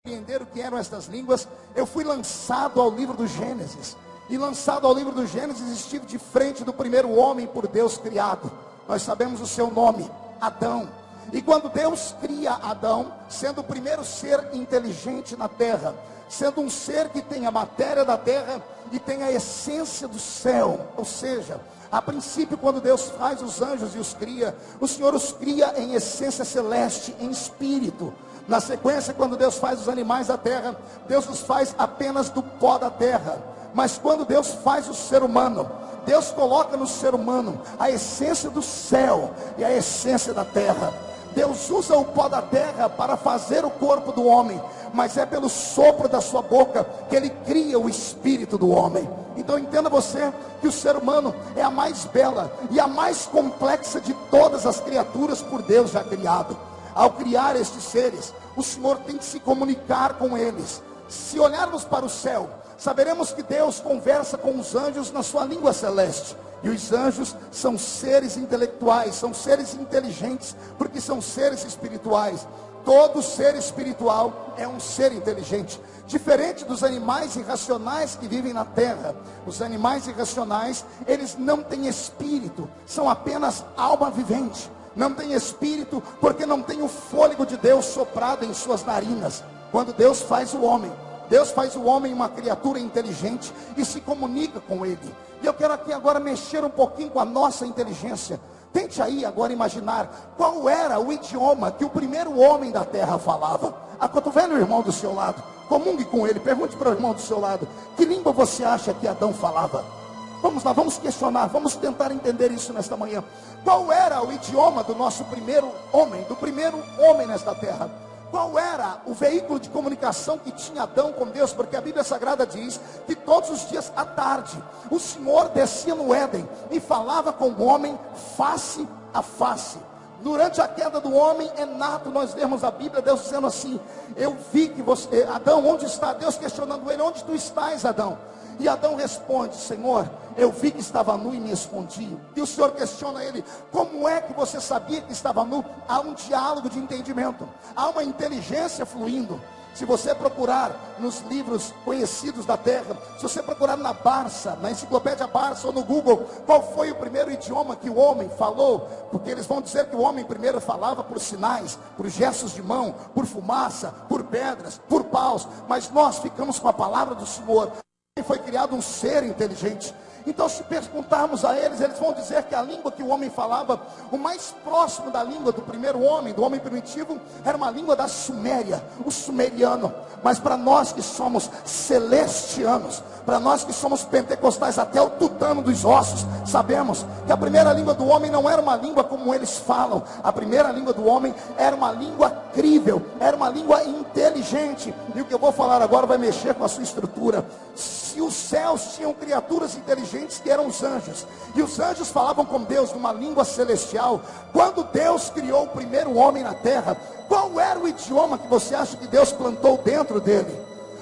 Entender o que eram estas línguas, eu fui lançado ao livro do Gênesis. E lançado ao livro do Gênesis, estive de frente do primeiro homem por Deus criado. Nós sabemos o seu nome, Adão. E quando Deus cria Adão, sendo o primeiro ser inteligente na terra, sendo um ser que tem a matéria da terra e tem a essência do céu, ou seja, a princípio, quando Deus faz os anjos e os cria, o Senhor os cria em essência celeste, em espírito. Na sequência, quando Deus faz os animais da terra, Deus os faz apenas do pó da terra. Mas quando Deus faz o ser humano, Deus coloca no ser humano a essência do céu e a essência da terra. Deus usa o pó da terra para fazer o corpo do homem, mas é pelo sopro da sua boca que ele cria o espírito do homem. Então entenda você que o ser humano é a mais bela e a mais complexa de todas as criaturas por Deus já criado. Ao criar estes seres, o Senhor tem que se comunicar com eles. Se olharmos para o céu, saberemos que Deus conversa com os anjos na sua língua celeste. E os anjos são seres intelectuais, são seres inteligentes, porque são seres espirituais. Todo ser espiritual é um ser inteligente. Diferente dos animais irracionais que vivem na terra. Os animais irracionais, eles não têm espírito, são apenas alma vivente. Não tem espírito, porque não tem o fôlego de Deus soprado em suas narinas. Quando Deus faz o homem uma criatura inteligente e se comunica com ele. E eu quero aqui agora mexer um pouquinho com a nossa inteligência. Tente aí agora imaginar qual era o idioma que o primeiro homem da terra falava. Acotovele o irmão do seu lado, comungue com ele, pergunte para o irmão do seu lado: que língua você acha que Adão falava? Vamos lá, vamos questionar, vamos tentar entender isso nesta manhã. Qual era o idioma do nosso primeiro homem, do primeiro homem nesta terra? Qual era o veículo de comunicação que tinha Adão com Deus? Porque a Bíblia Sagrada diz que todos os dias à tarde, o Senhor descia no Éden e falava com o homem face a face. Durante a queda do homem, é nato nós lermos a Bíblia, Deus dizendo assim: eu vi que você, Adão, onde está? Deus questionando ele: onde tu estás, Adão? E Adão responde: Senhor, eu vi que estava nu e me escondi. E o Senhor questiona ele: como é que você sabia que estava nu? Há um diálogo de entendimento, há uma inteligência fluindo. Se você procurar nos livros conhecidos da terra, se você procurar na Barça, na enciclopédia Barça ou no Google, qual foi o primeiro idioma que o homem falou? Porque eles vão dizer que o homem primeiro falava por sinais, por gestos de mão, por fumaça, por pedras, por paus. Mas nós ficamos com a palavra do Senhor. Foi criado um ser inteligente. Então, se perguntarmos a eles, eles vão dizer que a língua que o homem falava, o mais próximo da língua do primeiro homem, do homem primitivo, era uma língua da Suméria, o sumeriano. Mas para nós que somos celestianos, para nós que somos pentecostais até o tutano dos ossos, sabemos que a primeira língua do homem não era uma língua como eles falam. A primeira língua do homem era uma língua crível, era uma língua inteligente. E o que eu vou falar agora vai mexer com a sua estrutura. Se os céus tinham criaturas inteligentes, que eram os anjos, e os anjos falavam com Deus numa língua celestial, quando Deus criou o primeiro homem na terra, qual era o idioma que você acha que Deus plantou dentro dele?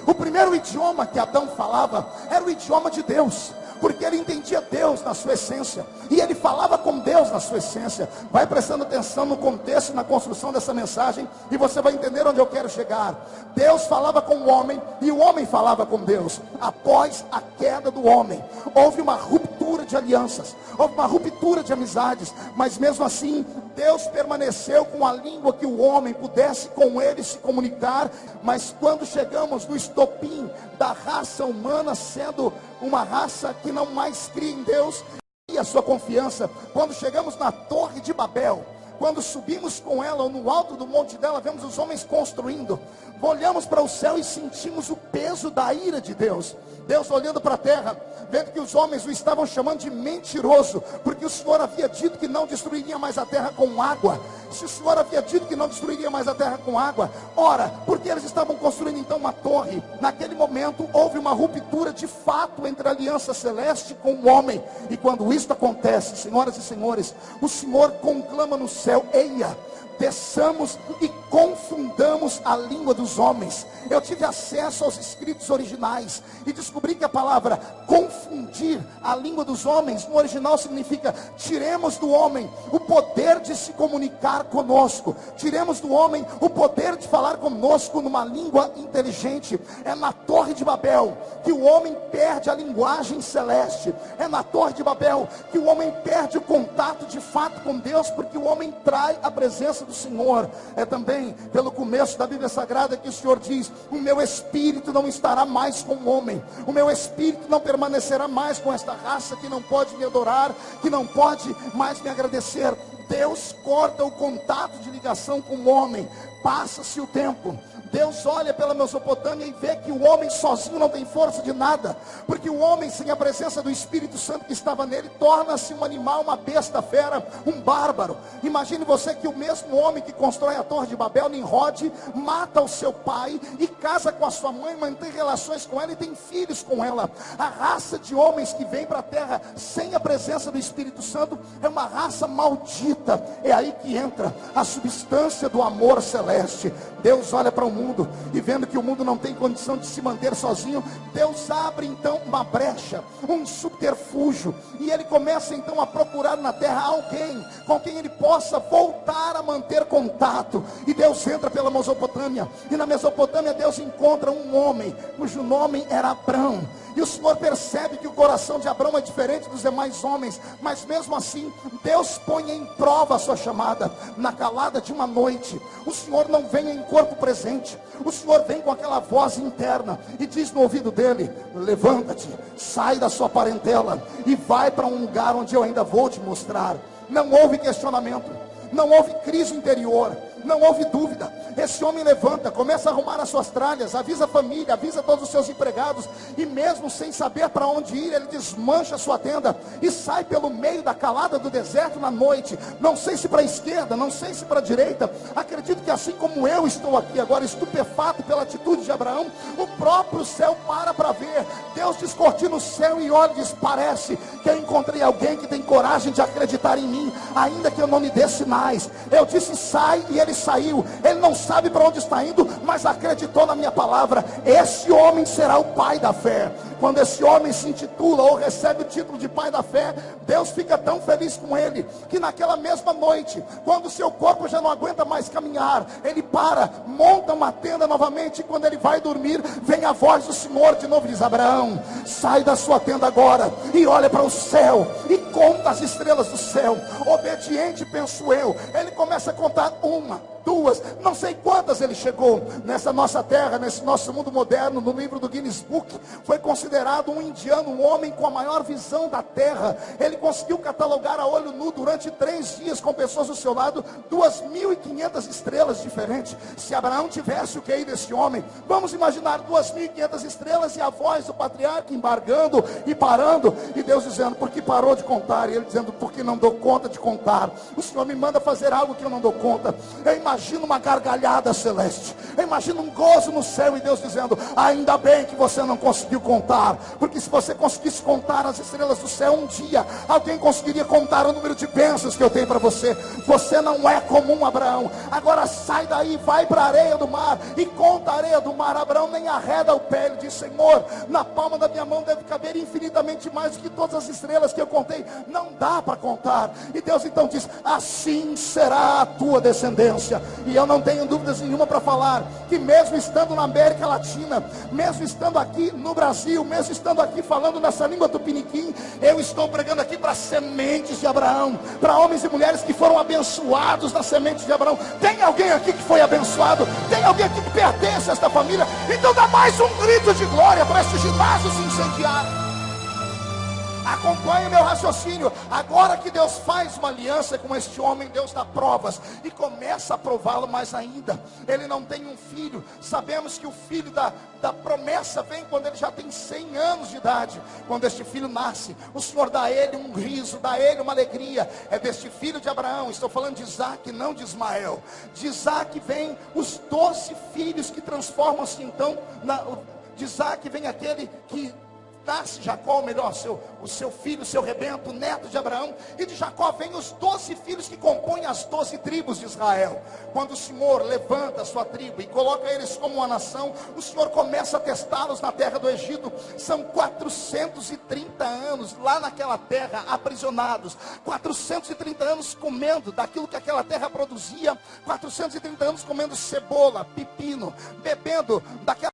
O primeiro idioma que Adão falava era o idioma de Deus, porque ele entendia Deus na sua essência, e ele falava com Deus na sua essência. Vai prestando atenção no contexto e na construção dessa mensagem, e você vai entender onde eu quero chegar. Deus falava com o homem, e o homem falava com Deus. Após a queda do homem, houve uma ruptura de alianças, houve uma ruptura de amizades, mas mesmo assim, Deus permaneceu com a língua que o homem pudesse com ele se comunicar. Mas quando chegamos no estopim da raça humana, sendo uma raça que não mais cria em Deus e a sua confiança, quando chegamos na Torre de Babel, quando subimos com ela, ou no alto do monte dela, vemos os homens construindo, olhamos para o céu e sentimos o peso da ira de Deus. Deus olhando para a terra, vendo que os homens o estavam chamando de mentiroso, porque o Senhor havia dito que não destruiria mais a terra com água. Se o Senhor havia dito que não destruiria mais a terra com água, ora, porque eles estavam construindo então uma torre? Naquele momento houve uma ruptura de fato entre a aliança celeste com o homem. E quando isso acontece, senhoras e senhores, o Senhor conclama no céu: eia, desçamos e confundamos a língua dos homens. Eu tive acesso aos escritos originais e descobri que a palavra confundir a língua dos homens no original significa: tiremos do homem o poder de se comunicar conosco. Tiremos do homem o poder de falar conosco numa língua inteligente. É na Torre de Babel que o homem perde a linguagem celeste. É na Torre de Babel que o homem perde o contato de fato com Deus, porque o homem trai a presença do Senhor. É também pelo começo da Bíblia Sagrada que o Senhor diz: o meu espírito não estará mais com o homem, o meu espírito não permanecerá mais com esta raça que não pode me adorar, que não pode mais me agradecer. Deus corta o contato de ligação com o homem. Passa-se o tempo, Deus olha pela Mesopotâmia e vê que o homem sozinho não tem força de nada, porque o homem sem a presença do Espírito Santo que estava nele, torna-se um animal, uma besta fera, um bárbaro. Imagine você que o mesmo homem que constrói a Torre de Babel, Nimrod, mata o seu pai e casa com a sua mãe, mantém relações com ela e tem filhos com ela. A raça de homens que vem para a terra sem a presença do Espírito Santo é uma raça maldita. É aí que entra a substância do amor celeste. Deus olha para o mundo e, vendo que o mundo não tem condição de se manter sozinho, Deus abre então uma brecha, um subterfúgio, e ele começa então a procurar na terra alguém com quem ele possa voltar a manter contato. E Deus entra pela Mesopotâmia, e na Mesopotâmia Deus encontra um homem cujo nome era Abrão. E o Senhor percebe que o coração de Abrão é diferente dos demais homens, mas mesmo assim Deus põe em prova a sua chamada. Na calada de uma noite, o Senhor não vem em corpo presente, o Senhor vem com aquela voz interna e diz no ouvido dele: levanta-te, sai da sua parentela e vai para um lugar onde eu ainda vou te mostrar. Não houve questionamento, não houve crise interior, não houve dúvida. Esse homem levanta, começa a arrumar as suas tralhas, avisa a família, avisa todos os seus empregados, e mesmo sem saber para onde ir, ele desmancha a sua tenda e sai pelo meio da calada do deserto na noite. Não sei se para a esquerda, não sei se para a direita. Acredito que assim como eu estou aqui agora, estupefato pela atitude de Abraão, o próprio céu para ver. Deus descortina o céu e olha e diz: parece que eu encontrei alguém que tem coragem de acreditar em mim, ainda que eu não lhe dê sinais. Eu disse sai e ele saiu. Ele não sabe para onde está indo, mas acreditou na minha palavra. Esse homem será o pai da fé. Quando esse homem se intitula ou recebe o título de pai da fé, Deus fica tão feliz com ele, que naquela mesma noite, quando o seu corpo já não aguenta mais caminhar, ele para, monta uma tenda novamente, e quando ele vai dormir, vem a voz do Senhor de novo e diz: Abraão, sai da sua tenda agora e olha para o céu e conta as estrelas do céu. Obediente, penso eu, ele começa a contar uma, duas, não sei quantas ele chegou. Nessa nossa terra, nesse nosso mundo moderno, no livro do Guinness Book, foi considerado um indiano, um homem com a maior visão da terra. Ele conseguiu catalogar a olho nu durante 3 dias, com pessoas do seu lado, 2.500 estrelas diferentes. Se Abraão tivesse o QI desse homem, vamos imaginar 2.500 estrelas e a voz do patriarca embargando e parando, e Deus dizendo: por que parou de contar? E ele dizendo: porque não dou conta de contar. O Senhor me manda fazer algo que eu não dou conta. Eu imagino uma gargalhada celeste, eu imagino um gozo no céu, e Deus dizendo: ainda bem que você não conseguiu contar, porque se você conseguisse contar as estrelas do céu, um dia alguém conseguiria contar o número de bênçãos que eu tenho para você. Você não é comum, Abraão. Agora sai daí, vai para a areia do mar e conta a areia do mar. Abraão nem arreda o pé, ele diz: Senhor, na palma da minha mão deve caber infinitamente mais do que todas as estrelas que eu contei, não dá para contar. E Deus então diz: assim será a tua descendência. E eu não tenho dúvidas nenhuma para falar que mesmo estando na América Latina, mesmo estando aqui no Brasil, mesmo estando aqui falando nessa língua tupiniquim, eu estou pregando aqui para sementes de Abraão, para homens e mulheres que foram abençoados na semente de Abraão. Tem alguém aqui que foi abençoado? Tem alguém aqui que pertence a esta família? Então dá mais um grito de glória para este ginásio se incendiar. Acompanhe o meu raciocínio. Agora que Deus faz uma aliança com este homem, Deus dá provas e começa a prová-lo mais ainda. Ele não tem um filho. Sabemos que o filho da promessa vem quando ele já tem 100 anos de idade. Quando este filho nasce, o Senhor dá a ele um riso, dá a ele uma alegria. É deste filho de Abraão, estou falando de Isaac, não de Ismael. De Isaac vem os 12 filhos que transformam-se então de Isaac vem aquele que nasce Jacó, ou melhor, o seu filho, o seu rebento, o neto de Abraão, e de Jacó vem os 12 filhos que compõem as 12 tribos de Israel. Quando o Senhor levanta a sua tribo e coloca eles como uma nação, o Senhor começa a testá-los na terra do Egito. São 430 anos lá naquela terra, aprisionados, 430 anos comendo daquilo que aquela terra produzia, 430 anos comendo cebola, pepino, bebendo daquela